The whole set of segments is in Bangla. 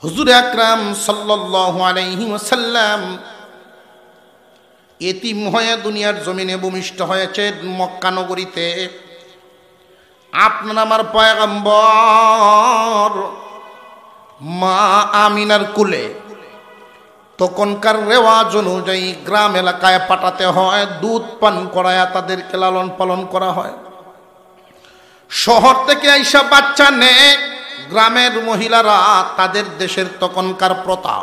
হুজুর আকরাম সাল্লাল্লাহু আলাইহি ওয়াসাল্লাম এতিম হয়ে দুনিয়ার জমিনে ভূমিষ্ঠ হয়েছেন মক্কা নগরীতে। আপনার আমার পয়গম্বর মা আমিনার কুলে তখনকার রেওয়াজ অনুযায়ী গ্রাম এলাকায় পাঠাতে হয়, দুধ পান করায়া তাদেরকে লালন পালন করা হয়। শহর থেকে আইসা বাচ্চা নেয় গ্রামের মহিলারা, তাদের দেশের তখনকার প্রথা।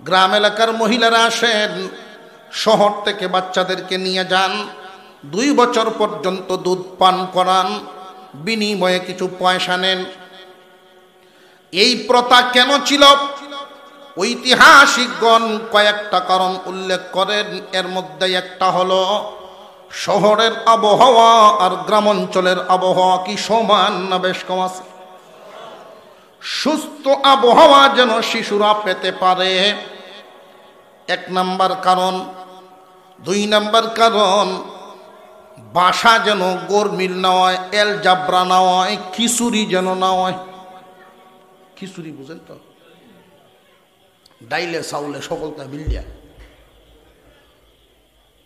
গ্রাম এলাকার মহিলারা আসেন, শহর থেকে বাচ্চাদেরকে নিয়ে যান, 2 বছর পর্যন্ত দুধ পান করান, বিনিময়ে কিছু পয়সা নেন। এই প্রথা কেন ছিল? ঐতিহাসিকগণ কয়েকটা কারণ উল্লেখ করেন। এর মধ্যে একটা হলো শহরের আবহাওয়া আর গ্রামাঞ্চলের আবহাওয়া কি সমান না বেশ কম আছে? সুস্থ আবহাওয়া যেন শিশুরা পেতে পারে, 1 নাম্বার কারণ। 2 নাম্বার কারণ, বাসা যেন গরমিল না হয়, এল জাবরা না হয়, খিচুড়ি যেন না হয়। খিচুড়ি বুঝেন তো? ডাইলে চাউলে সকলটা মিলিয়া।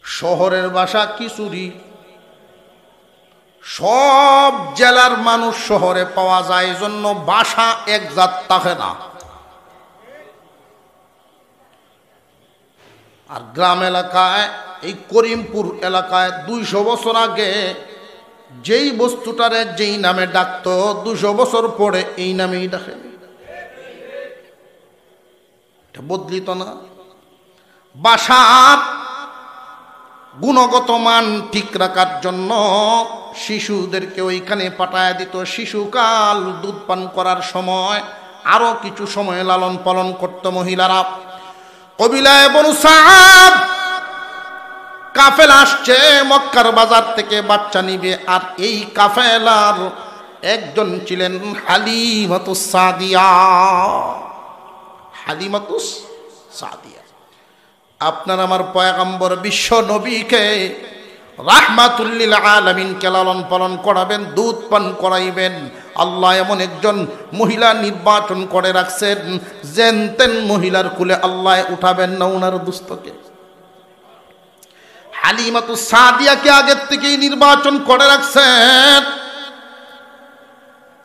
শহরের বাসা খিচুড়ি, সব জেলার মানুষ শহরে পাওয়া যায়, জন্য বাসা এক জাত থাকে না। আর গ্রাম এলাকায়, এই করিমপুর এলাকায় 200 বছর আগে যেই বস্তুটারে যেই নামে ডাকতো, 200 বছর পরে এই নামেই ডাকে। এটা বদলিত না। বাসার গুণগত মান ঠিক রাখার জন্য শিশুদেরকে ওইখানে পাঠায় দিত। শিশুকাল দুধ পান করার সময় আরো কিছু সময় লালন পালন করত মহিলারা। কবিলায় বনু সাদ কাফেলা আসছে মক্কার বাজার থেকে বাচ্চা নিবে, আর এই কাফেলার একজন ছিলেন হালিমাতুস সাদিয়া। হালিমাতুস সাদিয়া আপনার আমার পয়গম্বর বিশ্ব নবীকে রাহমাতুল লিল আলামিনকে লালন পালন করাবেন, দুধ পান করাইবেন। আল্লাহ এমন একজন মহিলা নির্বাচন করে রাখছেন, যেন তেন মহিলার কুলে আল্লাহ উঠাবেন না ওনার দুস্থকে। হালিমাতুস সাদিয়াকে আগের থেকেই নির্বাচন করে রাখছেন,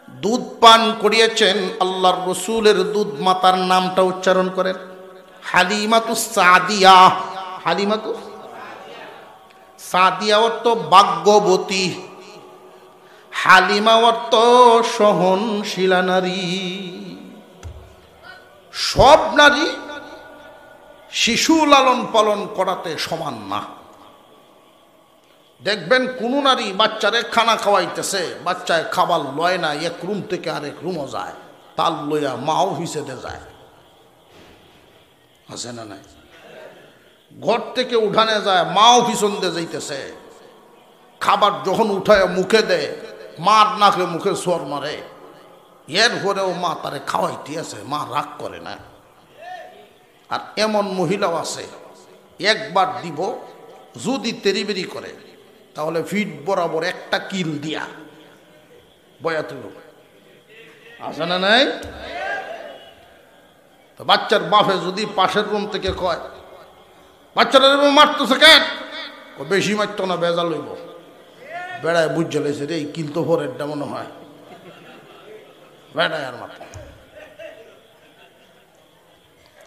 দুধ পান করিয়েছেন। আল্লাহর রসুলের দুধ মাতার নামটা উচ্চারণ করেন, হালিমাতুস সাদিয়া। হালিমাতুস সাদিয়া অর্থ ভাগ্যবতী, হালিমা অর্থ সহনশীলা নারী। সব নারী শিশু লালন পালন করাতে সমান না। দেখবেন কোন নারী বাচ্চারে খানা খাওয়াইতেছে, বাচ্চায় খাবার লয় না, এক রুম থেকে আরেক রুমও যায়, তাল লইয়া মাও হিসেবে যায়, আছে না নাই? ঘর থেকে উঠানে যায়, মাও পিছন দিয়ে যাইতেছে। খাবার যখন উঠায় মুখে দেয়, মার নাকে মুখে সোর মারে, এর পরেও মা তারে খাওয়াইতে আছে, মা রাগ করে না। আর এমন মহিলাও আছে, একবার দিব, যদি তেরিবেরি করে তাহলে ফিট বরাবর একটা কিল দিয়া বয়া তুল, আছে না নাই? তো বাচ্চার বাপে যদি পাশের রুম থেকে কয়, বাচ্চারা মারতেছে কেন? ও বেশি মারতো না, বেজা লইব। বেড়ায় বুঝে লেছে রে, কিল তো ভোরেরটা মনে হয়, বেড়ায় আর মাত্র।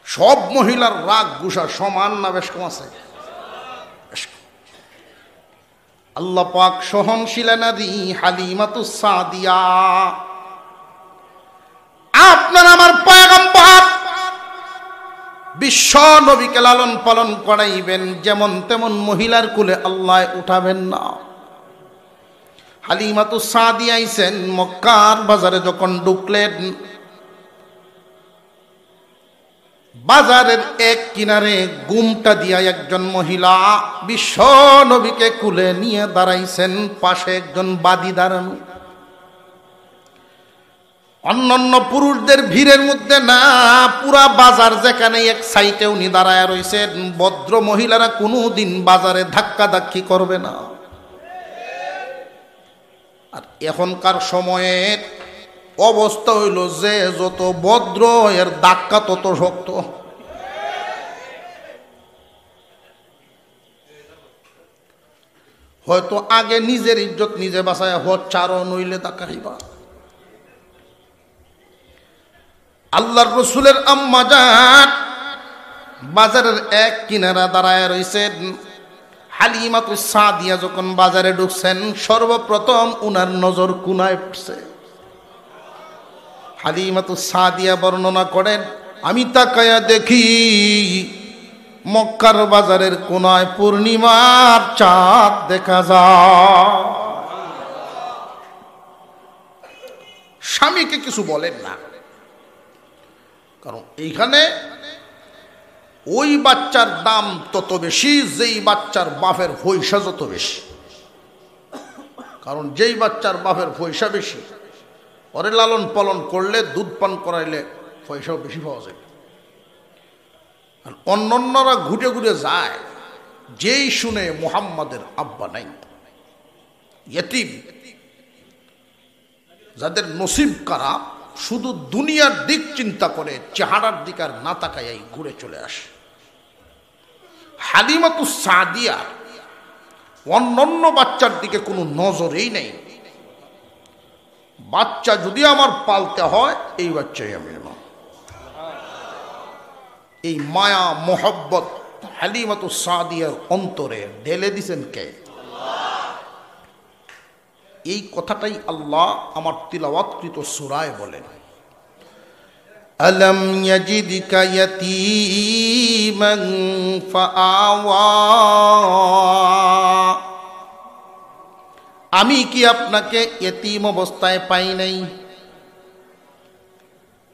সব মহিলার রাগ গুসা সমান না বেশ কম আছে? আল্লাহ পাক সহনশীলা নারী হালিমাতুস সাদিয়া। আপনার আমার পয়গম্বর বিশ্ব নবীকে লালন পালন করাইবেন, যেমন তেমন মহিলার কুলে আল্লাহ উঠাবেন না। হালিমাতুস সাদিয়া আইছেন মক্কার বাজারে, যখন ঢুকলেন বাজারের এক কিনারে গুমটা দিয়া একজন মহিলা বিশ্ব নবীকে কুলে নিয়ে দাঁড়াইছেন, পাশে একজন বাদী দাঁড়ানো। অন্যান্য পুরুষদের ভিড়ের মধ্যে না, পুরা বাজার যেখানে এক সাইটে উনি দাঁড়ায় রয়েছেন। ভদ্র মহিলারা কোনোদিন বাজারে ধাক্কা ধাক্কি করবে না। আর এখনকার সময়ে অবস্থা হইল যে যত ভদ্র এর ধাক্কা তত শক্ত। হয়তো আগে নিজের ইজ্জত নিজে বাঁচায় হচ্ছারও নইলে ধাক্কা খাইবা। আল্লাহর রসুলের আম্মা জান বাজারের এক কিনারা দাঁড়ায় রইছেন। হালিমাতুস সাদিয়া যখন বাজারে ঢুকছেন সর্বপ্রথম উনার নজর কোনায় পড়ছে। হালিমাতুস সাদিয়া বর্ণনা করেন, আমি তাকায়া দেখি মক্কার বাজারের কোনায় পূর্ণিমার চাঁদ দেখা যায়। স্বামীকে কিছু বলেন না, কারণ এইখানে ওই বাচ্চার দাম তত বেশি যেই বাচ্চার বাপের পয়সা যত বেশি। কারণ যেই বাচ্চার বাপের পয়সা বেশি ওরে লালন পালন করলে দুধ পান করাইলে পয়সাও বেশি পাওয়া যায়। আর অন্যান্যরা ঘুরে ঘুরে যায় যেই শুনে মুহাম্মাদের আব্বা নাই, ইয়েতিম, যাদের নসিব কারা শুধু দুনিয়ার দিক চিন্তা করে চেহারার দিক আর না তাকাই ঘুরে চলে আসে। হালিমাতুস সাদিয়া অন্যান্য বাচ্চার দিকে কোনো নজরেই নেই। বাচ্চা যদি আমার পালতে হয় এই বাচ্চাই আমি নেব। এই মায়া মোহব্বত হালিমাতুস সাদিয়ার অন্তরে ঢেলে দিছেন কে? এই কথাটাই আল্লাহ আমার তিলাওয়াতকৃত সূরায় বলেন, আলম ইয়াজিদকা ইয়াতীমান ফাআওয়া। আমি কি আপনাকে ইতিম অবস্থায় পাই নাই?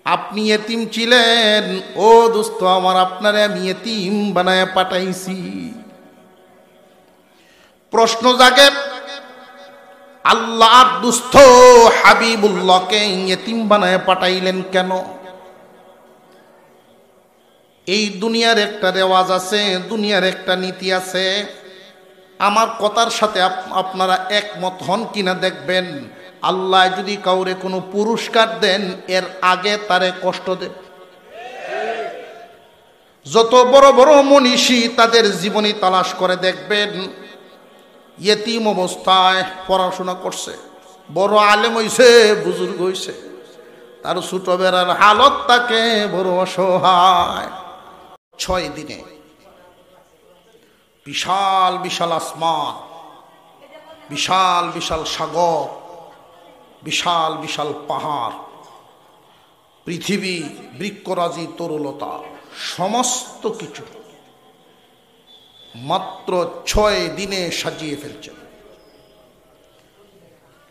আপনি ইতিম ছিলেন, ও দোস্ত আমার, আপনারে আমি ইতিম বানায় পাঠাইছি। প্রশ্ন জাগে, আল্লাহর দুস্থ হাবিবুল্লাহকে ইতিম বানায় পাঠাইলেন কেন? এই দুনিয়ার একটা রেওয়াজ আছে, দুনিয়ার একটা নীতি আছে। আমার কথার সাথে আপনারা একমত হন কিনা দেখবেন। আল্লাহ যদি কাউরে কোনো পুরস্কার দেন এর আগে তারে কষ্ট দেন। যত বড় বড় মনীষী তাদের জীবনী তালাশ করে দেখবেন, ইয়েতিম অবস্থায় পড়াশোনা করছে, বড় আলেম হইছে, বুজুর্গ হইছে, তার ছোটবেলার হালত তাকে বড় অসহায়। 6 দিনে বিশাল বিশাল আসমান, বিশাল বিশাল সাগর, বিশাল বিশাল পাহাড়, পৃথিবী, বৃক্ষরাজি, তরুলতা, সমস্ত কিছু মাত্র 6 দিনে সাজিয়ে ফেলছেন।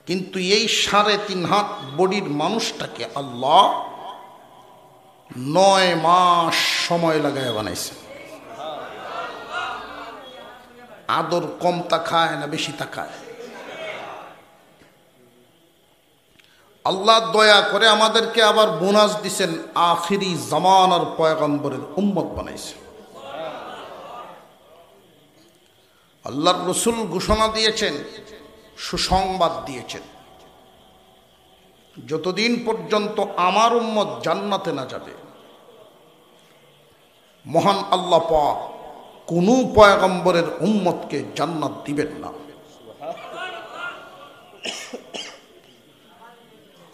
কিন্তু এই 3.5 হাত বডির মানুষটাকে আল্লাহ 9 মাস সময় লাগায় বানাইছে। আদর কম তাকায় না বেশি তাকায়? আল্লাহ দয়া করে আমাদেরকে আবার বোনাস দিছেন, আখিরি জামানার পয়গম্বরের উম্মত বানাইছে। আল্লাহর রসুল ঘোষণা দিয়েছেন, সুসংবাদ দিয়েছেন, যতদিন পর্যন্ত আমার উম্মত জান্নাতে না যাবে মহান আল্লাহ পাক কোন পয়গম্বরের উম্মতকে জান্নাত দিবেন না।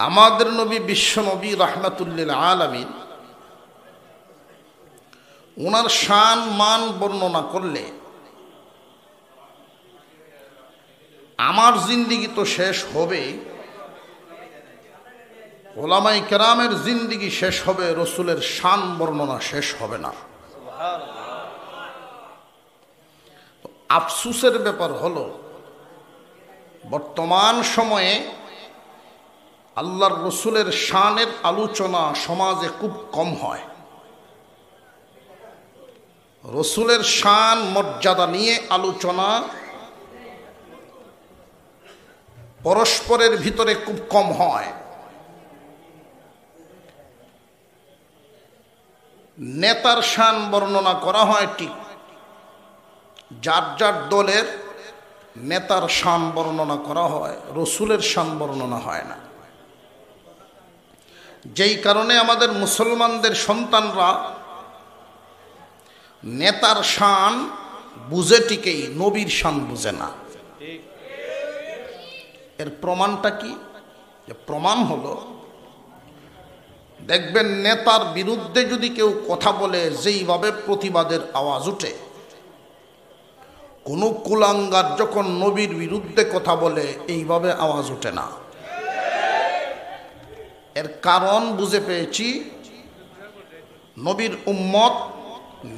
আমাদের নবী বিশ্ব নবী রাহমাতুল্লিল আলামিন, ওনার শান মান বর্ণনা করলে আমার জিন্দিগি তো শেষ হবে, ওলামায়ে কেরামের জিন্দিগি শেষ হবে, রসুলের শান বর্ণনা শেষ হবে না। আফসুসের ব্যাপার হলো বর্তমান সময়ে আল্লাহর রসুলের শানের আলোচনা সমাজে খুব কম হয়। রসুলের শান মর্যাদা নিয়ে আলোচনা পরস্পরের ভিতরে খুব কম হয়। নেতার শান বর্ণনা করা হয় ঠিক, যার যার দলের নেতার শান বর্ণনা করা হয়, রসুলের শান বর্ণনা হয় না। যেই কারণে আমাদের মুসলমানদের সন্তানরা নেতার শান বুঝে ঠিকই, নবীর শান বুঝে না। এর প্রমাণটা কি? প্রমাণ হলো, দেখবেন নেতার বিরুদ্ধে যদি কেউ কথা বলে যেইভাবে প্রতিবাদের আওয়াজ উঠে, কোনো কুলাঙ্গার যখন নবীর বিরুদ্ধে কথা বলে এইভাবে আওয়াজ ওঠে না। এর কারণ বুঝে পেয়েছি, নবীর উম্মত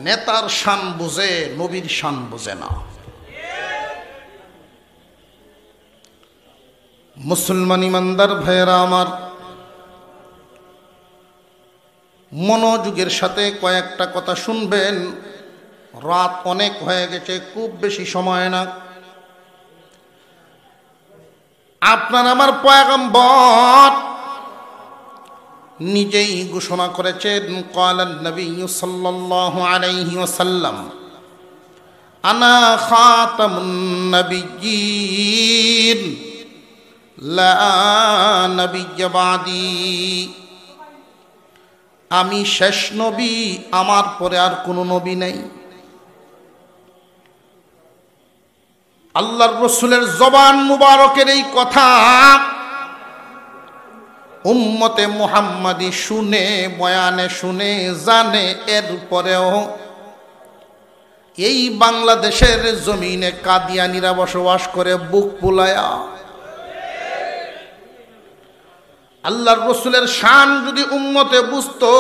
নেতার শান বুঝে, নবীর শান বুঝে না। মুসলমান ইমানদার ভাইয়েরা আমার, মনোযোগের সাথে কয়েকটা কথা শুনবেন। রাত অনেক হয়ে গেছে, খুব বেশি সময় না। আপনার আমার পয়গম্বর নিজেই ঘোষণা করেছেন, ক্বালান নবী সাল্লাল্লাহু আলাইহি ওয়াসাল্লাম, আনা খাতামুন নবিয়্যিন লা নবিয়্য বাদি। আমি শেষ নবী, আমার পরে আর কোনো নবী নেই। আল্লাহর রসুলের জবান মুবারকের এই কথা উম্মতে মুহাম্মাদি শুনে, বয়ানে শুনে জানে। এরপরেও এই বাংলাদেশের জমিনে কাদিয়ানীরা বসবাস করে বুক ফুলায়া। আল্লাহর রসুলের শান যদি উম্মতে বুঝতো,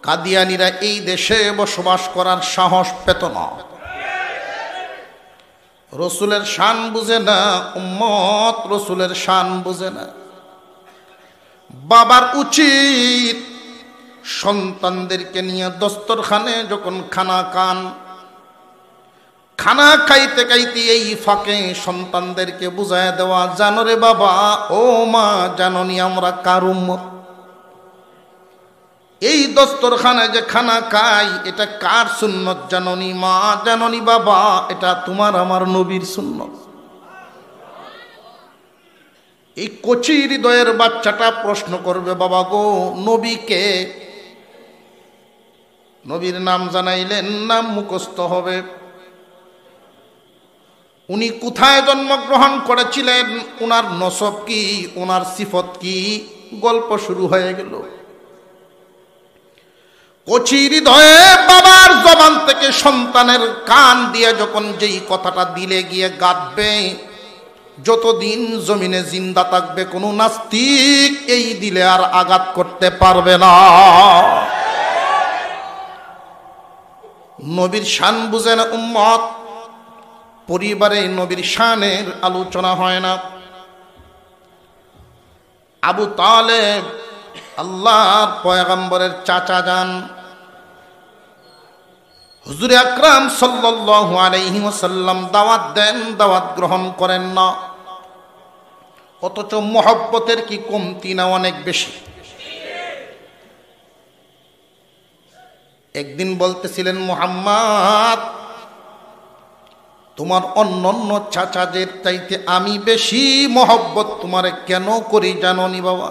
কাদিয়ানীরা এই দেশে বসবাস করার সাহস পেত না। রসুলের শান বুঝে না উম্মত, রসুলের শান বুঝে না। বাবার উচিত সন্তানদেরকে নিয়ে দস্তরখানে যখন খানা খাইতে খাইতে এই ফাঁকে সন্তানদেরকে বুঝায় দেওয়া, জানো রে বাবা, ও মা, জাননি আমরা কার উম্মত। এই দস্তরখানায় যে খানা খাই, এটা কার সুন্নত জাননি মা, জাননি বাবা, এটা তোমার আমার নবীর সুন্নত। এই কচি হৃদয়ের বাচ্চাটা প্রশ্ন করবে, বাবা গো, নবীকে? নবীর নাম জানাইলেন, নাম মুখস্থ হবে। উনি কোথায় জন্মগ্রহণ করেছিলেন, উনার নসব কি, উনার সিফত কি, গল্প শুরু হয়ে গেল। কচি হৃদয়ে বাবার জবান থেকে সন্তানের কান দিয়ে যখন যেই কথাটা দিলে গিয়ে গাঁথবে, যতদিন জমিনে জিন্দা থাকবে কোনো নাস্তিক এই দিলে আর আঘাত করতে পারবে না। নবীর শান বুঝে না উম্মত। পরিবারে নবীর শানের আলোচনা হয় না। আবু তালেব আল্লাহর পয়গম্বরের চাচা যান। হুজুর আকরাম সাল্লাল্লাহু আলাইহি ওয়াসাল্লাম দাওয়াত দেন, দাওয়াত গ্রহণ করেন না। অথচ মহব্বতের কি কমতি না, অনেক বেশি। একদিন বলতেছিলেন, মুহাম্মদ, তোমার অন্যান্য চাচাদের চাইতে আমি বেশি মহব্বত তোমারে কেন করি জানোনি বাবা?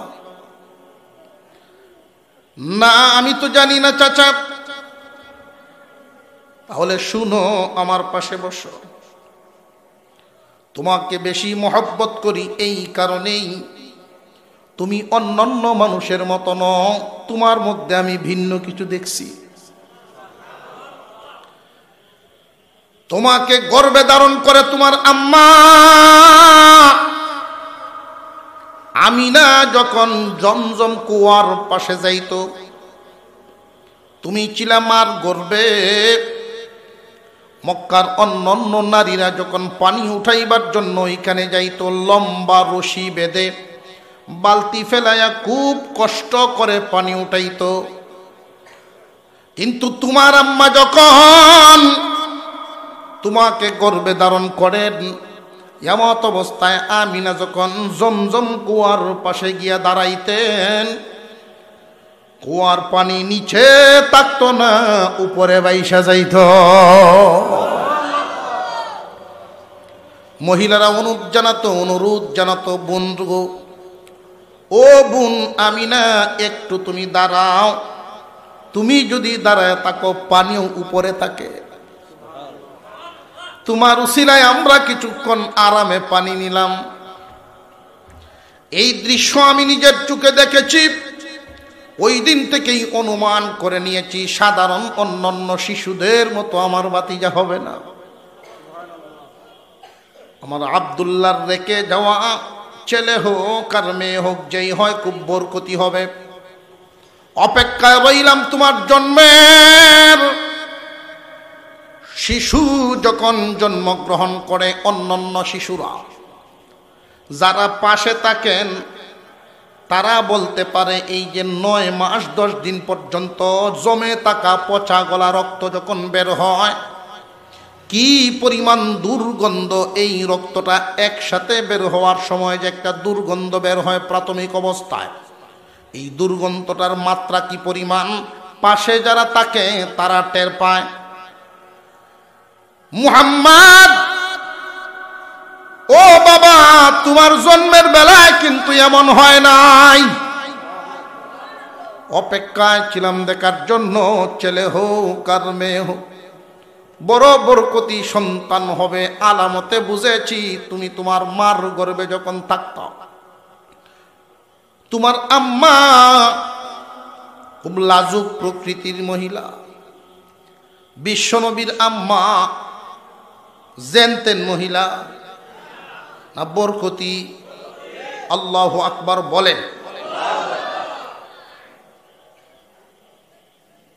না, আমি তো জানি না চাচা। তাহলে শুনো, আমার পাশে বসো। তোমাকে বেশি মহব্বত করি এই কারণেই, তুমি অন্যান্য মানুষের মতো নও, তোমার মধ্যে আমি ভিন্ন কিছু দেখছি। তোমাকে গর্ভে ধারণ করে তোমার আম্মা আমিনা যখন জমজম কুয়ার পাশে যাইতো, তুমি ছিলা মার গর্ভে। মক্কার অন্যান্য নারীরা যখন পানি উঠাইবার জন্য এখানে যাইতো, লম্বা রশি বেঁধে বালতি ফেলাইয়া খুব কষ্ট করে পানি উঠাইতো। কিন্তু তোমার আম্মা যখন তোমাকে গর্ভে ধারণ করেন, এমত অবস্থায় আমিনা যখন জমজম কুয়ার পাশে গিয়া দাঁড়াইতেন, কুয়ার পানি নিচে থাকতো না, উপরে বাইসা যাইত। মহিলারা অনুরোধ জানাতো, বন্ধু ও বোন আমিনা, একটু তুমি দাঁড়াও। তুমি যদি দাঁড়ায় থাকো, পানিও উপরে থাকে। তোমার উসিলায় আমরা কিছুক্ষণ আরামে পানি নিলাম। এই দৃশ্য আমি নিজের চোখে দেখেছি। ওই দিন থেকেই অনুমান করে নিয়েছি, সাধারণ অন্যান্য শিশুদের মতো আমার ভাতিজা হবে না। আমার আব্দুল্লাহর রেখে যাওয়া ছেলে হোক আর মেয়ে হোক, যেই হয় খুব বরকতি হবে। অপেক্ষায় রইলাম তোমার জন্মের। শিশু যখন জন্মগ্রহণ করে, অন্যান্য শিশুরা যারা পাশে থাকেন তারা বলতে পারে, এই যে 9 মাস 10 দিন পর্যন্ত জমে থাকা পচা গলা রক্ত যখন বের হয়, কি পরিমাণ দুর্গন্ধ। এই রক্তটা একসাথে বের হওয়ার সময় যে একটা দুর্গন্ধ বের হয় প্রাথমিক অবস্থায়, এই দুর্গন্ধটার মাত্রা কি পরিমাণ, পাশে যারা থাকে তারা টের পায়। মুহাম্মদ, ও বাবা, তোমার জন্মের বেলায় কিন্তু এমন হয় নাই। অপেক্ষায় ছিলাম দেখার জন্য, ছেলে হোক আর মেয়ে হোক, বড় বরকতি সন্তান হবে। আলামতে বুঝেছি তুমি তোমার মার গর্ভে যখন থাকত, তোমার আম্মা খুব লাজুক প্রকৃতির মহিলা। বিশ্বনবীর আম্মা জেনতেন মহিলা না বরকতি? আল্লাহু আকবার বলেন।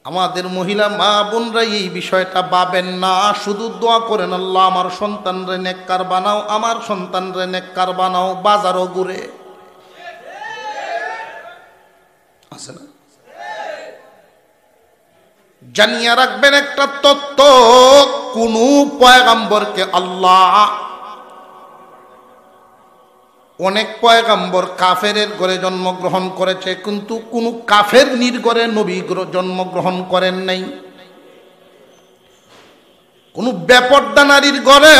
আমাদের মহিলা মা বোনরা এই বিষয়টা ভাবেন না, শুধু দোয়া করেন, আল্লাহ আমার সন্তানরে নেককার বানাও, আমার সন্তানরে নেককার বানাও। বাজারও ঘুরে আছে না? জানিয়ে রাখবেন একটা তত্ত্ব, কোন পয়গম্বরকে আল্লাহ, অনেক পয়গম্বর কাফেরের ঘরে জন্মগ্রহণ করেছে, কিন্তু কোন কাফের নির্ঘরে নবী জন্মগ্রহণ করেন নাই। কোন বেপর্দা নারীর ঘরে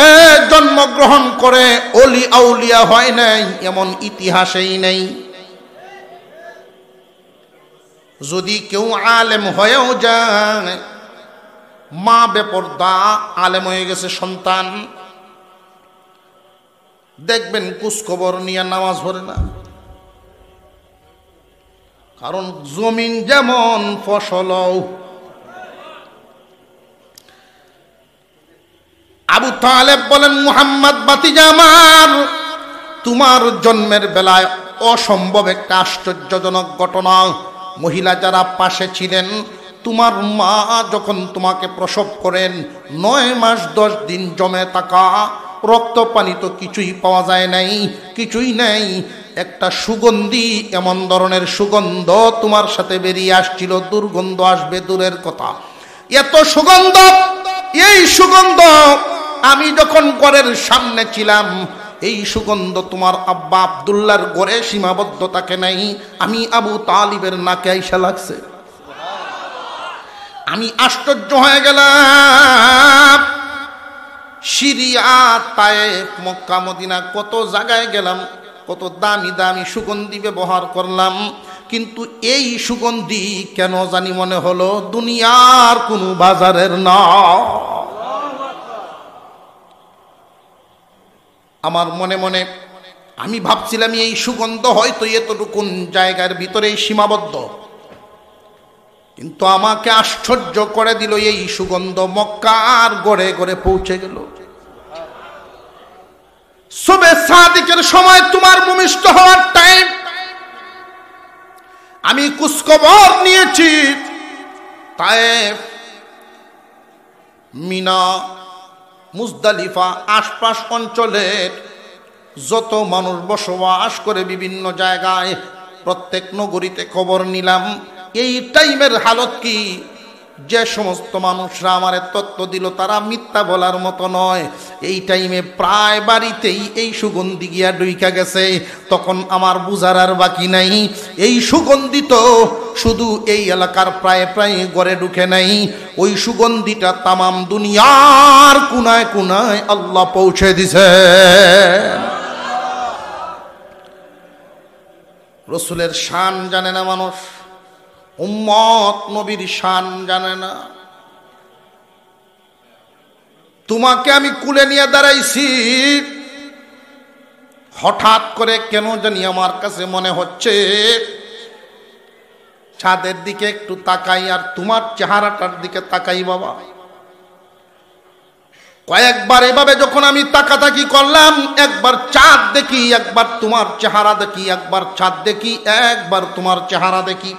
জন্মগ্রহণ করে অলি আউলিয়া হয় নাই, এমন ইতিহাসেই নেই। যদি কেউ আলেম হয়েও যায়, মা বেপর্দা, আলেম হয়ে গেছে সন্তান, দেখবেন কুসখবর নিয়ে নামাজ পড়ে না। কারণ জমিন যেমন ফসল। আবু তালেব বলেন, মুহাম্মদ ভাতিজা আমার, তোমার জন্মের বেলায় অসম্ভব একটা আশ্চর্যজনক ঘটনা। মহিলা যারা পাশে ছিলেন, তোমার মা যখন তোমাকে প্রসব করেন, 9 মাস 10 দিন জমে থাকা রক্ত পানি তো কিছুই পাওয়া যায় নাই, কিছুই নাই। একটা সুগন্ধি, এমন ধরনের সুগন্ধ তোমার সাথে বেরিয়ে আসছিল, দুর্গন্ধ আসবে দূরের কথা, এত সুগন্ধ। এই সুগন্ধ আমি যখন ঘরের সামনে ছিলাম, এই সুগন্ধ তোমার আব্বা আব্দুল্লাহর ঘরে সীমাবদ্ধ থাকে নাই, আমি আবু তালিবের নাকে আইসা লাগছে। আমি আশ্চর্য হয়ে গেলাম। সিরিয়া, তায়েফ, মক্কা, মদিনা, কত জায়গায় গেলাম, কত দামি দামি সুগন্ধি ব্যবহার করলাম, কিন্তু এই সুগন্ধি কেন জানি মনে হলো দুনিয়ার কোনো বাজারের না। আমার মনে মনে আমি ভাবছিলাম এই সুগন্ধ হয়তো এতটুকুন জায়গার ভিতরেই সীমাবদ্ধ, কিন্তু আমাকে আশ্চর্য করে দিল, এই সুগন্ধ মক্কার গড়ে গড়ে পৌঁছে গেল। সুবে সাদিকের সময় তোমার ভূমিষ্ঠ হওয়ার টাইম, আমি কুসখবর নিয়েছি। তায়েফ, মিনা, মুজদালিফা, আশপাশ অঞ্চলের যত মানুষ বসবাস করে বিভিন্ন জায়গায়, প্রত্যেক নগরীতে খবর নিলাম। এই টাইমের হালত কি, যে সমস্ত মানুষরা আমার তত্ত্ব দিল তারা মিথ্যা বলার মতো নয়। এই টাইমে প্রায় বাড়িতেই এই সুগন্ধি গিয়া ডুইকা গেছে। তখন আমার বুঝার আর বাকি নাই, এই সুগন্ধি তো শুধু এই এলাকার প্রায় প্রায় ঘরে ঢুকে নাই, ওই সুগন্ধিটা তামাম দুনিয়ার কোনায় কোনায় আল্লাহ পৌঁছে দিছে। রসুলের শান জানে না মানুষ, উম্মত নবীর শান জানে না। তোমাকে আমি কুলে নিয়ে দাঁড়াইছি, হঠাৎ করে কেন জানি আমার কাছে মনে হচ্ছে চাঁদের দিকে একটু তাকাই আর তোমার চেহারাটার দিকে তাকাই। বাবা, কয়েকবার এভাবে যখন আমি তাকাতাকি করলাম, একবার চাঁদ দেখি, একবার তোমার চেহারা দেখি, একবার চাঁদ দেখি, একবার তোমার চেহারা দেখি।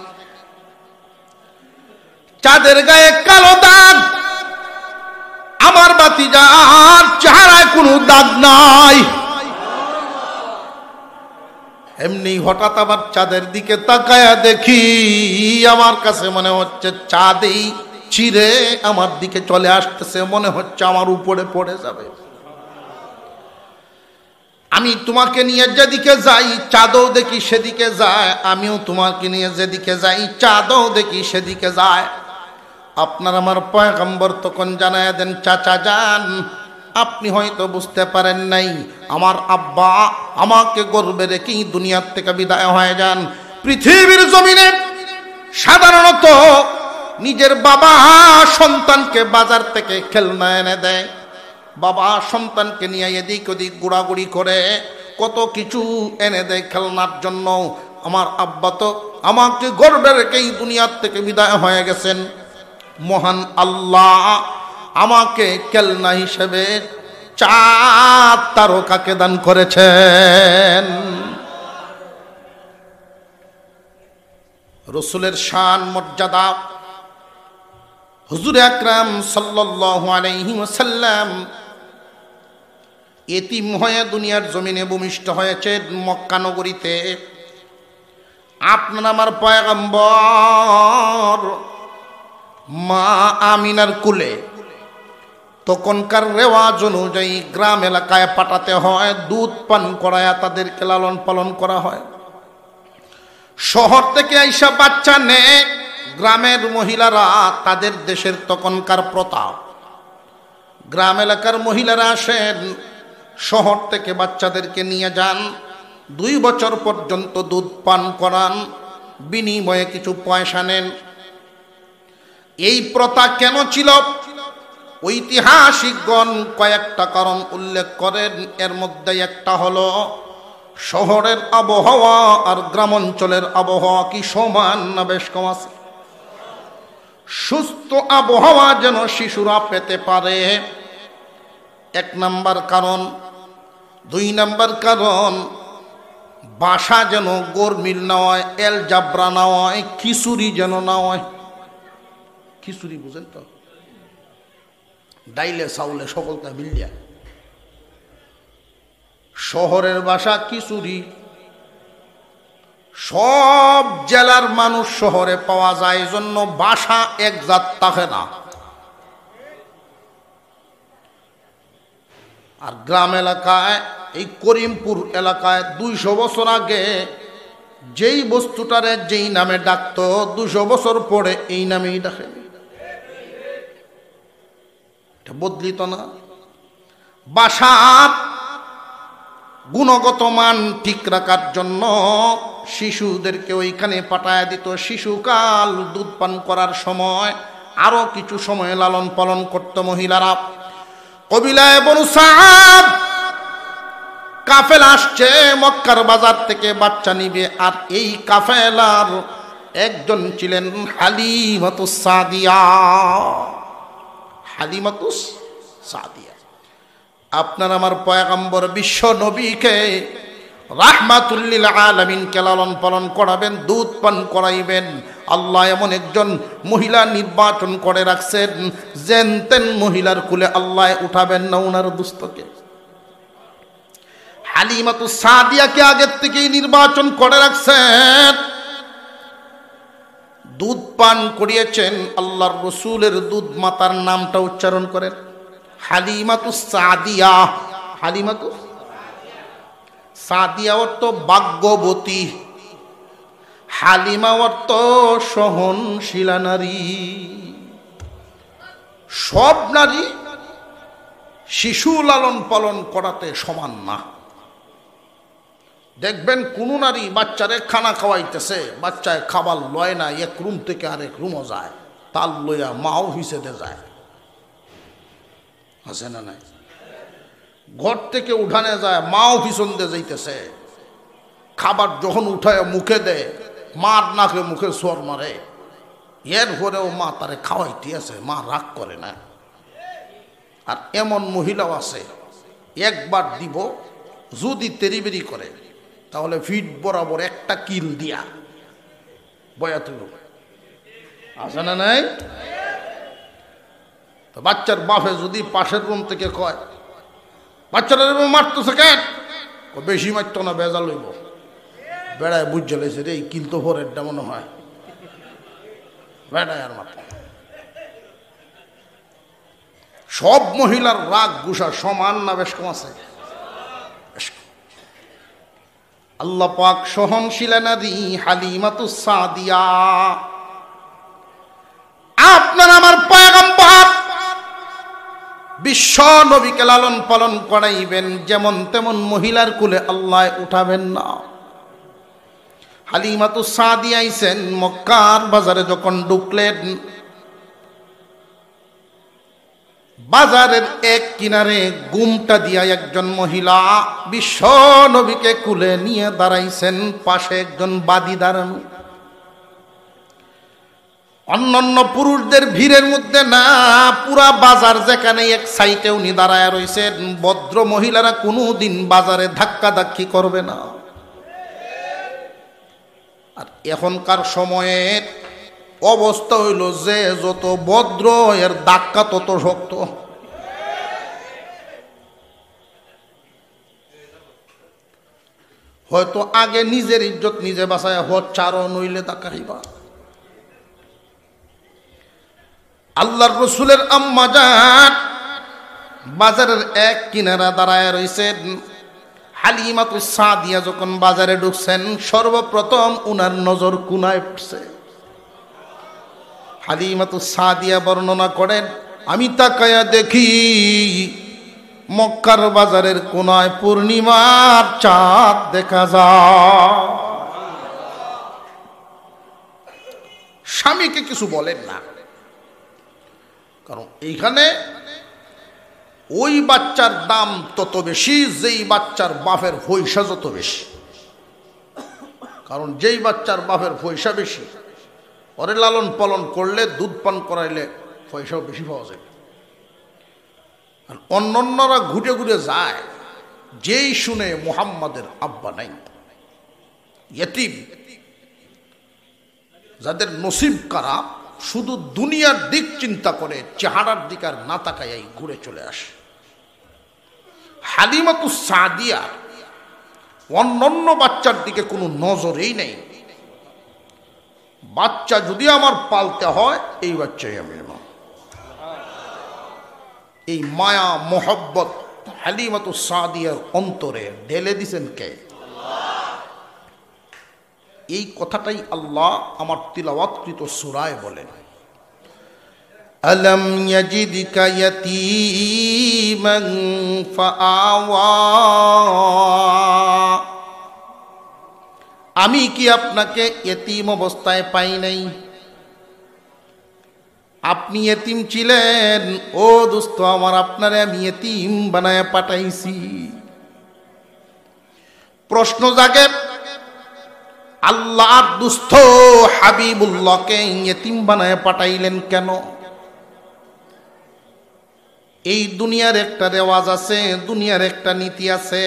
চাঁদের গায়ে কালো দাগ, আমার ভাতিজার চেহারায় কোনো দাগ নাই। এমনি হঠাৎ আবার চাঁদের দিকে তাকায়া দেখি, আমার কাছে মনে হচ্ছে চাঁদেই চিরে আমার দিকে চলে আসতেছে, মনে হচ্ছে আমার উপরে পড়ে যাবে। আমি তোমাকে নিয়ে যেদিকে যাই চাঁদও দেখি সেদিকে যায়, আমিও তোমাকে নিয়ে যেদিকে যাই চাঁদও দেখি সেদিকে যায়। আপনার আমার পয়গম্বর তখন জানায় দেন, চাচা যান, আপনি হয়তো বুঝতে পারেন নাই, আমার আব্বা আমাকে গর্বে রেখেই দুনিয়ার থেকে বিদায় হয়ে যান। পৃথিবীর জমিনে সাধারণত নিজের বাবা সন্তানকে বাজার থেকে খেলনা এনে দেয়, বাবা সন্তানকে নিয়ে এদিক ওদিক ঘোরাঘুরি করে কত কিছু এনে দেয় খেলনার জন্য। আমার আব্বা তো আমাকে গর্বে রেখেই দুনিয়ার থেকে বিদায় হয়ে গেছেন। মহান আল্লাহ আমাকে খেলনা হিসেবে চাঁদ তারকাকে দান করেছেন। রসুলের শান মর্যাদা, হুজুর আকরাম সাল্লাল্লাহু আলাইহি ওয়াসাল্লাম এতিম হয়ে দুনিয়ার জমিনে ভূমিষ্ঠ হয়েছেন মক্কা নগরীতে। আপনার আমার পয়গম্বর মা আমিনার কুলে তখনকার রেওয়াজ অনুযায়ী গ্রাম এলাকায় পাঠাতে হয়, দুধ পান করায়া তাদেরকে লালন পালন করা হয়। শহর থেকে আইসা বাচ্চা নেয় গ্রামের মহিলারা, তাদের দেশের তখনকার প্রথা, গ্রাম এলাকার মহিলারা আসেন, শহর থেকে বাচ্চাদেরকে নিয়ে যান, 2 বছর পর্যন্ত দুধ পান করান, বিনিময়ে কিছু পয়সা নেন। এই প্রথা কেন ছিল? ঐতিহাসিকগণ কয়েকটা কারণ উল্লেখ করেন। এর মধ্যে একটা হলো শহরের আবহাওয়া আর গ্রামাঞ্চলের আবহাওয়া কি সমান না বেশ কম আছে? সুস্থ আবহাওয়া যেন শিশুরা পেতে পারে, 1 নাম্বার কারণ। 2 নাম্বার কারণ, বাসা যেন গরমিল না হয়, এল জাবরা না হয়, খিচুড়ি যেন না হয়। খিচুড়ি বুঝেন তো, ডাইলে চাউলে সকলটা মিলিয়া। শহরের বাসা খিচুড়ি, সব জেলার মানুষ শহরে পাওয়া যায়, জন্য বাসা এক জাত থাকে না। আর গ্রাম এলাকায়, এই করিমপুর এলাকায় 200 বছর আগে যেই বস্তুটারে যেই নামে ডাকতো, 200 বছর পরে এই নামেই ডাকে। এটা বদলিত না। বাসার গুণগত মান ঠিক রাখার জন্য শিশুদেরকে ওইখানে পাঠায় দিত। শিশুকাল দুধ পান করার সময় আরো কিছু সময় লালন পালন করত মহিলারা। কবিলায় বনু সাদ কাফেলা আসছে মক্কার বাজার থেকে বাচ্চা নিবে, আর এই কাফেলার একজন ছিলেন হালিমাতুস সাদিয়া। হালিমাতুস সাদিয়া, আপনার আমার পয়গম্বর বিশ্ব নবীকে রাহমাতুল লিল আলামিনকে লালন পালন করাবেন, দুধ পান করাইবেন। আল্লাহ এমন একজন মহিলা নির্বাচন করে রাখছেন, যেন তেন মহিলার কুলে আল্লাহ উঠাবেন না ওনার দুস্থকে। হালিমাতুস সাদিয়াকে আগের থেকেই নির্বাচন করে রাখছেন, দুধ পান করিয়েছেন। আল্লাহর রসুলের দুধ মাতার নামটা উচ্চারণ করেন, হালিমাতুস সাদিয়া। হালিমাতুস সাদিয়া অর্থ ভাগ্যবতী, হালিমা অর্থ সহনশীলা নারী। সব নারী শিশু লালন পালন করাতে সমান না। দেখবেন কোন নারী বাচ্চারে খানা খাওয়াইতেছে, বাচ্চায় খাবার লয় না, এক রুম থেকে আরেক রুমও যায়, তাল লইয়া মাও হিসেবে যায়, আছে না নাই? ঘর থেকে উঠানে যায়, মাও পিছন দিয়ে যাইতেছে, খাবার যখন উঠায় মুখে দেয়, মার নাকে মুখে সোর মারে, এর পরেও মা তারে খাওয়াইতে আছে, মা রাগ করে না। আর এমন মহিলাও আছে, একবার দিব, যদি তেরিবেরি করে তাহলে ফিট বরাবর একটা কিল দিয়া বয়া তুল, আছে না নাই? তো বাচ্চার বাপে যদি পাশের রুম থেকে কয় বাচ্চারা মারতেছে কেন, বেশি মারতো না, বেজা লইব, বেড়ায় বুঝে লেছে রে, কিল তো ভোরের মনে হয়, বেড়ায় আর মাত্র। সব মহিলার রাগ গুসা সমান না বেশ কম আছে? আল্লাহ পাক সহনশীলা নারী হালিমাতুস সাদিয়া, আপনার আমার পয়গম্বর বিশ্ব নবীকে লালন পালন করাইবেন, যেমন তেমন মহিলার কুলে আল্লাহ উঠাবেন না। হালিমাতুস সাদিয়া আইছেন মক্কার বাজারে, যখন ঢুকলেন বাজারের এক কিনারে গুমটা দিয়া একজন মহিলা বিশ্ব নবীকে কুলে নিয়ে দাঁড়াইছেন, পাশে একজন বাদী দাঁড়ানো। অন্যান্য পুরুষদের ভিড়ের মধ্যে না, পুরা বাজার যেখানে এক সাইটে উনি দাঁড়ায় রয়েছেন, ভদ্র মহিলারা কোনোদিন বাজারে ধাক্কা ধাক্কি করবে না। আর এখনকার সময়ের অবস্থা হইল যে যত ভদ্র এর ধাক্কা তত শক্ত। হয়তো আগে নিজের ইজ্জত নিজে বাঁচায় হচ্ছারও, নইলে ধাক্কা খাইবা। আল্লাহর রসুলের আম্মা জান বাজারের এক কিনারা দাঁড়ায় রয়েছেন। হালিমাতুস সাদিয়া যখন বাজারে ঢুকছেন, সর্বপ্রথম উনার নজর কুনায় পড়ছে। হালিমাতুস সাদিয়া বর্ণনা করেন, আমি তাকায়া দেখি মক্কার বাজারের কোনায় পূর্ণিমার চাঁদ দেখা যায়। স্বামীকে কিছু বলেন না, কারণ এইখানে ওই বাচ্চার দাম তত বেশি যেই বাচ্চার বাপের পয়সা যত বেশি। কারণ যেই বাচ্চার বাপের পয়সা বেশি, ওরে লালন পালন করলে, দুধ পান করাইলে পয়সাও বেশি পাওয়া যায়। আর অন্যান্যরা ঘুরে ঘুরে যায়, যেই শুনে মুহাম্মাদের আব্বা নাই, ইয়েতিম, যাদের নসিব কারা, শুধু দুনিয়ার দিক চিন্তা করে, চেহারার দিক আর না তাকাই ঘুরে চলে আসে। হালিমাতুস সাদিয়া অন্যান্য বাচ্চার দিকে কোনো নজরেই নেই। বাচ্চা যদি আমার পালতে হয়, এই বাচ্চাই আমি নেব। এই মায়া মোহব্বত হালিমাতুস সাদিয়ার অন্তরে ঢেলে দিছেন কে? এই কথাটাই আল্লাহ আমার তিলাওয়াতকৃত সূরায় বলেন, আলম ইয়াজিদকা ইয়াতীমান ফাআওয়া, আমি কি আপনাকে এতিম অবস্থায় পাই নাই? আপনি এতিম ছিলেন, ও দোস্ত আমার, আপনারে আমি এতিম বানায় পাঠাইছি। প্রশ্ন জাগে, আল্লাহর দুস্থ হাবিবুল্লাহকে এতিম বানায় পাঠাইলেন কেন? এই দুনিয়ার একটা রেওয়াজ আছে, দুনিয়ার একটা নীতি আছে।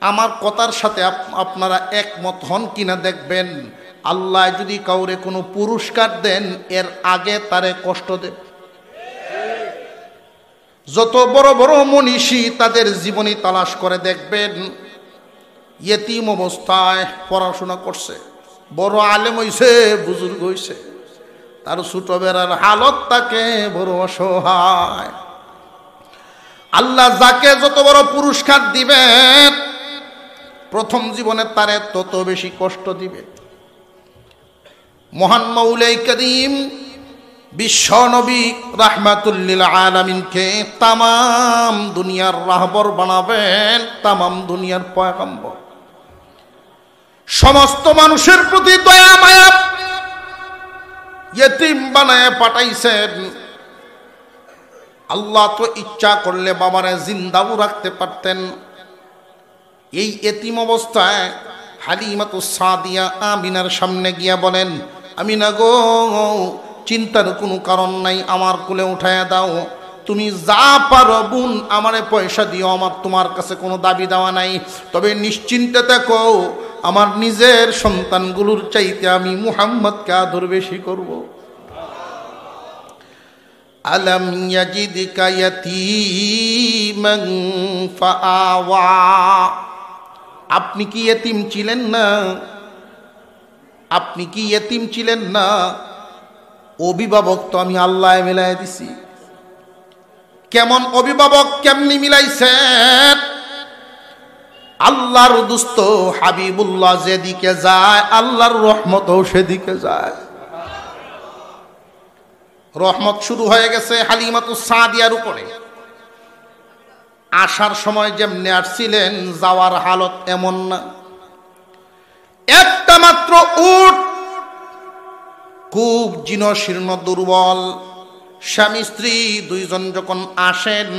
আমার কথার সাথে আপনারা একমত হন কিনা দেখবেন। আল্লাহ যদি কাউরে কোনো পুরস্কার দেন, এর আগে তারে কষ্ট দেন। যত বড় বড় মনীষী তাদের জীবনী তালাশ করে দেখবেন, ইয়েতিম অবস্থায় পড়াশোনা করছে, বড় আলেম হইছে, বুজুর্গ হইছে, তার ছোটবেলার হালত তাকে বড় অসহায়। আল্লাহ যাকে যত বড় পুরস্কার দিবেন, প্রথম জীবনে তারে তত বেশি কষ্ট দিবে। মহান মাওলাই করিম বিশ্ব নবী রাহমাতুল লিল আলামিনকে তামাম দুনিয়ার রাহবর বানাবেন, তামাম দুনিয়ার পয়গম্বর। সমস্ত মানুষের প্রতি দয়া মায়া, ইয়েতিম বানায় পাঠাইছেন। আল্লাহ তো ইচ্ছা করলে বাবারে জিন্দাও রাখতে পারতেন। এই এতিম অবস্থায় হালিমাতুস সাদিয়া আমিনার সামনে গিয়া বলেন, আমিনা গো, চিন্তার কোনো কারণ নাই, আমার কোলে উঠায়া দাও। তুমি যা পারো বোন আমারে পয়সা দিও, আমার তোমার কাছে কোনো দাবি দেওয়া নাই। তবে নিশ্চিন্তে থাকো, আমার নিজের সন্তানগুলোর চাইতে আমি মুহাম্মদকে আদর বেশি করব। আলাম ইয়াজিদকা ইয়াতীমান ফাআওয়া, আপনি কি ইয়েতিম ছিলেন না? আপনি কি ইয়েতিম ছিলেন না? অভিভাবক তো আমি আল্লাহ মিলাই দিছি। কেমন অভিভাবক, কেমনি মিলাইছেন? আল্লাহর দুস্ত হাবিবুল্লাহ যেদিকে যায় আল্লাহর রহমতও সেদিকে যায়। রহমত শুরু হয়ে গেছে হালিমাতুস সাদিয়ার উপরে। আসার সময় যেমনি আসছিলেন, যাওয়ার হালত এমন না। একটা মাত্র উট, খুব জীর্ণ দুর্বল। স্বামী স্ত্রী দুইজন যখন আসেন,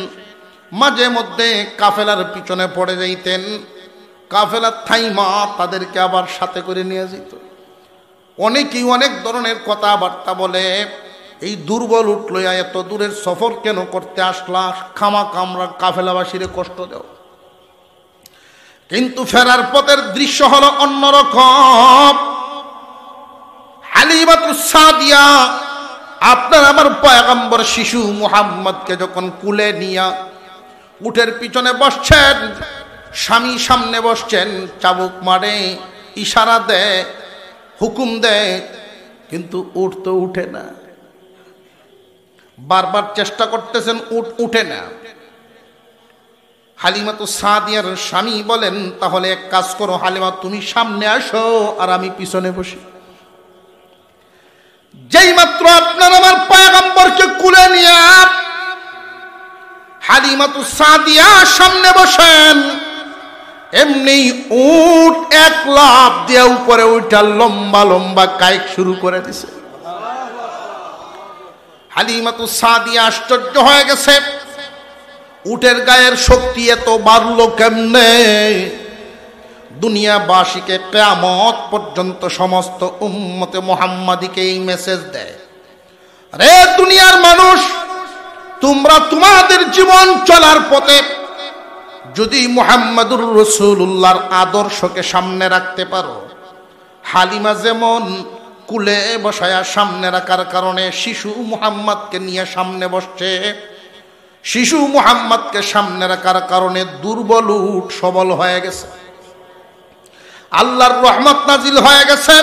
মাঝে মধ্যে কাফেলার পিছনে পড়ে যাইতেন। কাফেলার থাইমা তাদেরকে আবার সাথে করে নিয়ে যেত। অনেকেই অনেক ধরনের কথাবার্তা বলে, এই দুর্বল উট লইয়া এত দূরের সফর কেন করতে আসলা, খামাখা আমরা কাফেলাবাসীরে কষ্ট দেও। কিন্তু ফেরার পথের দৃশ্য হলো অন্যরকম। হালিমাতুস সাদিয়া আপনার আমার পয়গম্বর শিশু মুহাম্মদকে যখন কুলে নিয়া উটের পিছনে বসছেন, স্বামী সামনে বসছেন, চাবুক মারে, ইশারা দেয়, হুকুম দেয়, কিন্তু উট তো উঠে না। বারবার চেষ্টা করতেছেন, উট উঠে না। হালিমাতুস সাদিয়ার স্বামী বলেন, তাহলে এক কাজ করো হালিমা, তুমি সামনে আসো আর আমি পিছনে বসি। যেই মাত্র আপনার আমার পয়গম্বরকে কুলে নিয়ে হালিমাতুস সাদিয়া সামনে বসেন, এমনি উট এক লাফ দিয়ে উপরে উঠা লম্বা লম্বা কায়েক শুরু করে দিছে। হালিমাতুস সাদিয়া আশ্চর্য হয়ে গেছে, উটের গায়ের শক্তি এত বাড়লো কেমনে? দুনিয়াবাসীকে কিয়ামত পর্যন্ত সমস্ত উম্মতে মুহাম্মাদিকে এই মেসেজ দেয়, আরে দুনিয়ার মানুষ, তোমরা তোমাদের জীবন চলার পথে যদি মুহাম্মাদুর রাসূলুল্লাহর আদর্শকে সামনে রাখতে পারো, হালিমা যেমন কুলে বসায়া সামনে রাখার কারণে শিশু মুহাম্মদকে নিয়ে সামনে বসছে, শিশু মুহাম্মদকে সামনে রাখার কারণে দুর্বল উট সবল হয়ে গেছে, আল্লাহর রহমত নাজিল হয়ে গেছে।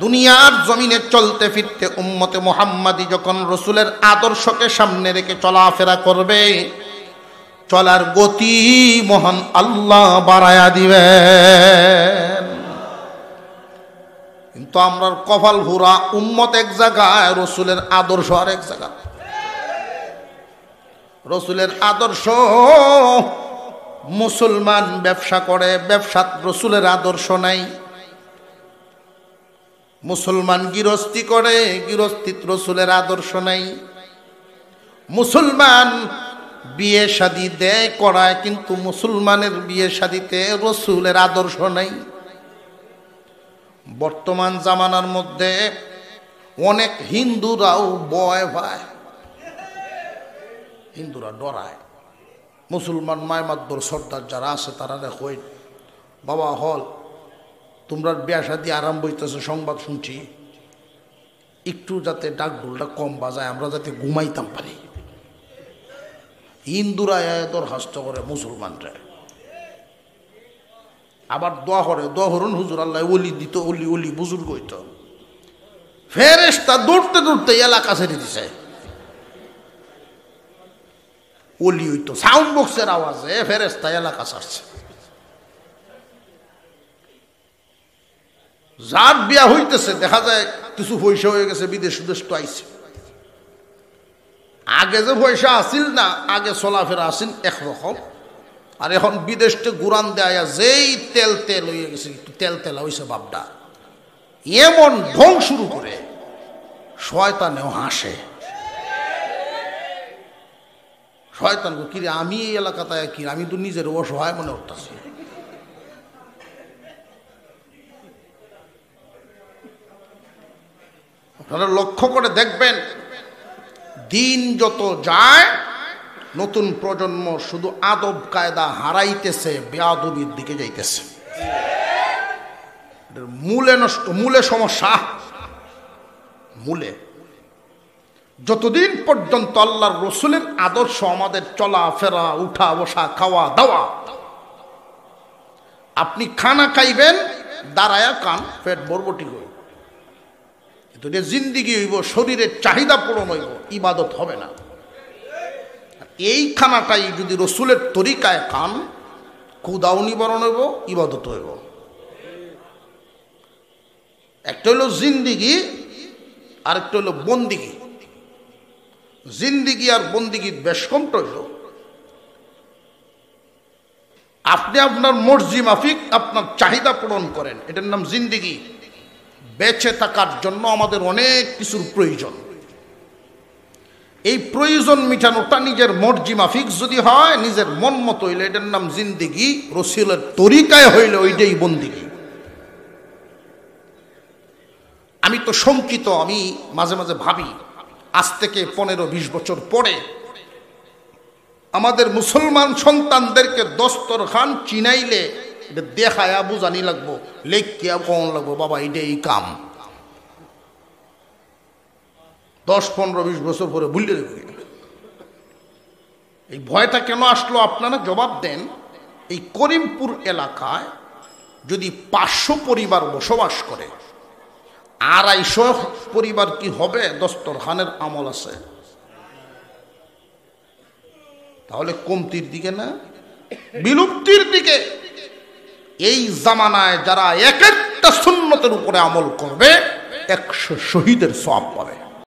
দুনিয়ার জমিনে চলতে ফিরতে উম্মতে মুহাম্মাদি যখন রসুলের আদর্শকে সামনে রেখে চলাফেরা করবে, চলার গতি মহান আল্লাহ বাড়ায়া দিবেন। কিন্তু আমরা কপাল ভুরা, উম্মত এক জায়গায়, রসুলের আদর্শ আর এক জায়গায়। রসুলের আদর্শ, মুসলমান ব্যবসা করে, ব্যবসাত রসুলের আদর্শ নাই। মুসলমান গৃহস্থী করে, গৃহস্থিত রসুলের আদর্শ নাই। মুসলমান বিয়ে শাদী দেয় করায়, কিন্তু মুসলমানের বিয়ে শাদীতে রসুলের আদর্শ নাই। বর্তমান জামানার মধ্যে অনেক হিন্দুরাও ভয় পায়, হিন্দুরা ডরায়। মুসলমান মায়মাদ্দর সর্দার যারা আছে তারা কই, বাবা হল তোমরা বিয়া শাদী আরম্ভ হইতেছে, সংবাদ শুনছি, একটু যাতে ডাক ঢোলটা কম বাজায়, আমরা যাতে ঘুমাইতাম পারি। হিন্দুরা দরখাস্ত করে মুসলমানরা, আবার দোয়া করে, দোয়া হরুন হুজুর আল্লাহ ওলি দিত, ওলি ওলি বুজুর্গ হইত। ফেরেশতা দৌড়তে দৌড়তে এলাকা ছেড়ে দিছে, ওলি হইতো, সাউন্ড বক্সের আওয়াজে ফেরেশতা এলাকা ছাড়ছে। যার বিয়া হইতেছে দেখা যায় কিছু পয়সা হয়ে গেছে, বিদেশ দেশ তো আইছে। আগে যে পয়সা আসিল না, আগে চলাফেরা আসিল একরকম, আর এখন বিদেশে গুরান দেয়া যেই তেল তেল হয়ে গেছে, একটু তেল তেল হয়েছে বাপটা, এমন ঢং শুরু করে শয়তানেও হাসে। শয়তান কিরে আমি এই এলাকাতে কি, আমি তো নিজের অসহায় মনে করতেছি। আপনারা লক্ষ্য করে দেখবেন, দিন যত যায় নতুন প্রজন্ম শুধু আদব কায়দা হারাইতেছে, বেয়াদবির দিকে যাইতেছে। মূলে নষ্ট, মূলে সমস্যা, মূলে। যতদিন পর্যন্ত আল্লাহর রসুলের আদর্শ আমাদের চলা ফেরা, উঠা বসা, খাওয়া দাওয়া, আপনি খানা খাইবেন দাঁড়ায়া কান, পেট বরবটি হইব, জিন্দিগি হইব, শরীরের চাহিদা পূরণ হইব, ইবাদত হবে না। এই খানাটাই যদি রসুলের তরিকায় খান, ক্ষুধাও নিবারণ হইব, ইবাদত হইব। একটা হইল জিন্দিগি, আরেকটা হইল বন্দিগি। জিন্দিগি আর বন্দিগির বেশ কমটা হইল আপনি আপনার মর্জি মাফিক আপনার চাহিদা পূরণ করেন, এটার নাম জিন্দিগি। বেঁচে থাকার জন্য আমাদের অনেক কিছুর প্রয়োজন। এই প্রয়োজন মিটানোটা নিজের মর্জি মাফিক যদি হয়, নিজের মন মতো হইলে এটার নাম জিন্দিগি, রসুলের তরিকায় হইলে ওইটাই বন্দিগি। আমি তো শঙ্কিত, আমি মাঝে মাঝে ভাবি, আজ থেকে 15-20 বছর পরে আমাদের মুসলমান সন্তানদেরকে দস্তরখান চিনাইলে এটা দেখায়া বুঝানি লাগবো, লেখিয়া কন লাগবো, বাবা এটা এই কাম। 10-15-20 বছর পরে ভুলে দেব। এই ভয়টা কেন আসলো আপনারা জবাব দেন। এই করিমপুর এলাকায় যদি 500 পরিবার বসবাস করে, 250 পরিবার কি হবে দস্তরখানের আমল আছে? তাহলে কমতির দিকে না বিলুপ্তির দিকে। এই জামানায় যারা এক একটা সুন্নতের উপরে আমল করবে 100 শহীদের সওয়াব পাবে।